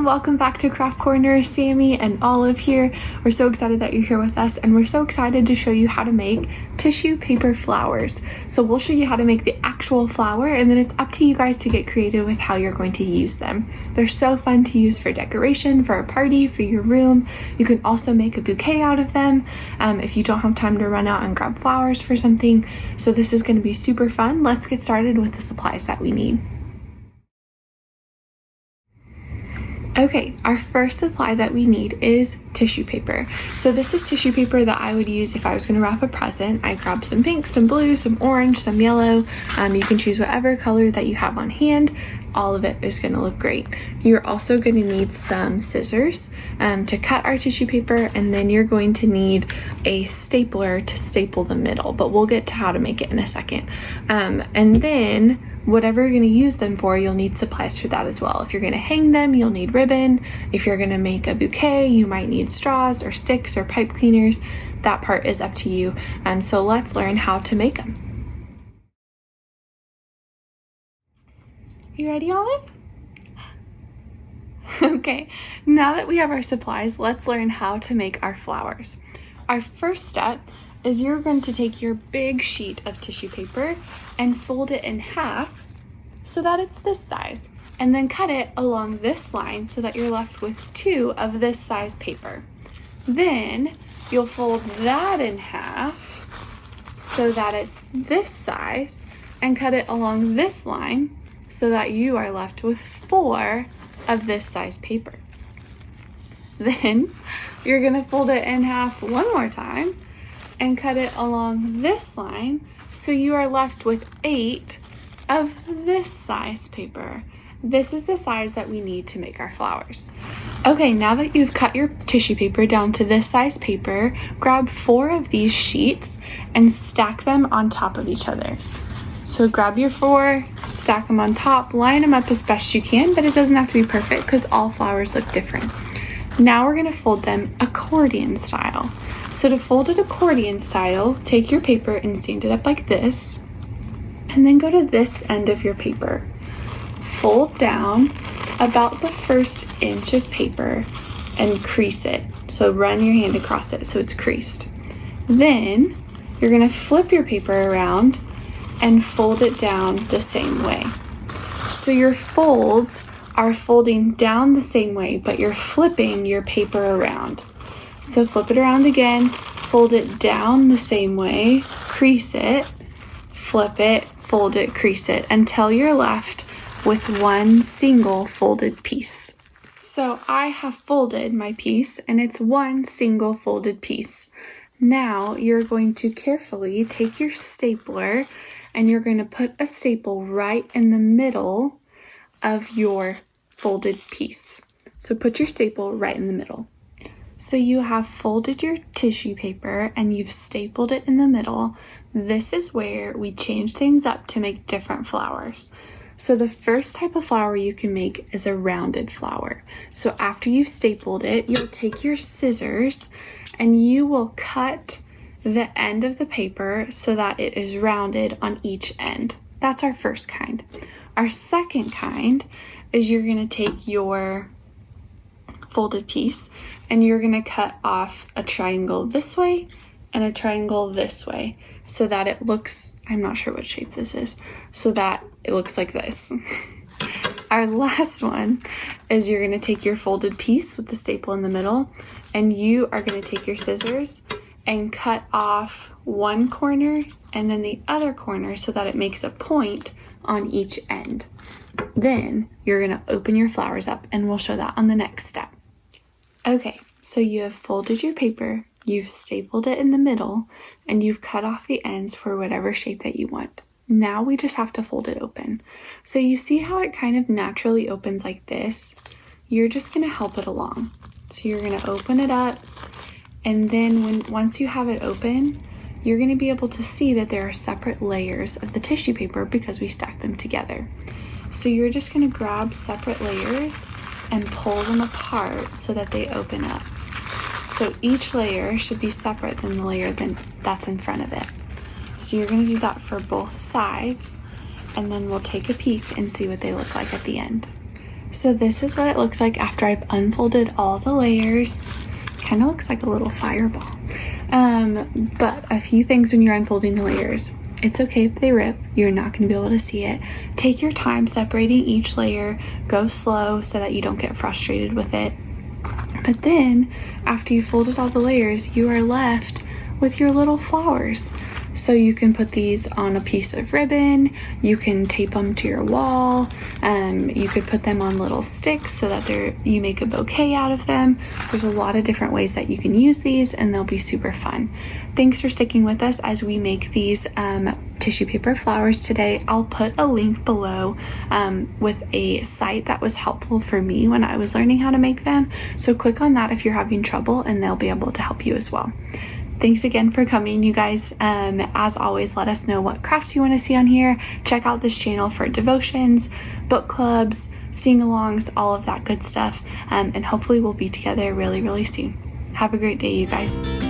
everyone, welcome back to Craft Corner. Sammy and Olive here. We're so excited that you're here with us, and we're so excited to show you how to make tissue paper flowers. So we'll show you how to make the actual flower, and then it's up to you guys to get creative with how you're going to use them. They're so fun to use for decoration, for a party, for your room. You can also make a bouquet out of them if you don't have time to run out and grab flowers for something. So this is going to be super fun. Let's get started with the supplies that we need. Okay, our first supply that we need is tissue paper. So this is tissue paper that I would use if I was going to wrap a present. I grabbed some pink, some blue, some orange, some yellow. You can choose whatever color that you have on hand. All of it is going to look great. You're also going to need some scissors to cut our tissue paper, and then you're going to need a stapler to staple the middle, but we'll get to how to make it in a second. And then whatever you're going to use them for, you'll need supplies for that as well. If you're going to hang them, you'll need ribbon. If you're going to make a bouquet, you might need straws or sticks or pipe cleaners. That part is up to you. So let's learn how to make them. You ready, Olive? Okay, now that we have our supplies, let's learn how to make our flowers. Our first step is you're going to take your big sheet of tissue paper and fold it in half so that it's this size, and then cut it along this line so that you're left with 2 of this size paper. Then you'll fold that in half so that it's this size and cut it along this line so that you are left with 4 of this size paper. Then you're gonna fold it in half one more time and cut it along this line so you are left with 8 of this size paper. This is the size that we need to make our flowers. Okay, now that you've cut your tissue paper down to this size paper, grab 4 of these sheets and stack them on top of each other. So grab your 4, stack them on top, line them up as best you can, but it doesn't have to be perfect because all flowers look different. Now we're gonna fold them accordion style. So to fold it accordion style, take your paper and stand it up like this, and then go to this end of your paper. Fold down about the first inch of paper and crease it. So run your hand across it so it's creased. Then you're gonna flip your paper around and fold it down the same way. So your folds are folding down the same way, but you're flipping your paper around. So flip it around again, fold it down the same way, crease it, flip it, fold it, crease it, until you're left with one single folded piece. So I have folded my piece, and it's one single folded piece. Now you're going to carefully take your stapler and you're going to put a staple right in the middle of your folded piece. So put your staple right in the middle. So you have folded your tissue paper and you've stapled it in the middle. This is where we change things up to make different flowers. So the first type of flower you can make is a rounded flower. So after you've stapled it, you'll take your scissors and you will cut the end of the paper so that it is rounded on each end. That's our first kind. Our second kind is you're going to take your folded piece and you're going to cut off a triangle this way and a triangle this way so that it looks, I'm not sure what shape this is, so that it looks like this. Our last one is you're going to take your folded piece with the staple in the middle, and you are going to take your scissors and cut off one corner and then the other corner so that it makes a point on each end. Then you're going to open your flowers up, and we'll show that on the next step. Okay, so you have folded your paper, you've stapled it in the middle, and you've cut off the ends for whatever shape that you want. Now we just have to fold it open. So you see how it kind of naturally opens like this? You're just going to help it along. So you're going to open it up, and then once you have it open, you're going to be able to see that there are separate layers of the tissue paper because we stacked them together. So you're just going to grab separate layers and pull them apart so that they open up. So each layer should be separate than the layer that's in front of it. So you're going to do that for both sides, and then we'll take a peek and see what they look like at the end. So this is what it looks like after I've unfolded all the layers. Kind of looks like a little fireball. But a few things when you're unfolding the layers. It's okay if they rip. You're not going to be able to see it. Take your time separating each layer. Go slow so that you don't get frustrated with it. But then, after you folded all the layers, you are left with your little flowers. So you can put these on a piece of ribbon, you can tape them to your wall, you could put them on little sticks so that you make a bouquet out of them. There's a lot of different ways that you can use these and they'll be super fun. Thanks for sticking with us as we make these tissue paper flowers today. I'll put a link below with a site that was helpful for me when I was learning how to make them. So click on that if you're having trouble and they'll be able to help you as well. Thanks again for coming, you guys. As always, let us know what crafts you want to see on here. Check out this channel for devotions, book clubs, sing-alongs, all of that good stuff. And hopefully we'll be together really, really soon. Have a great day, you guys.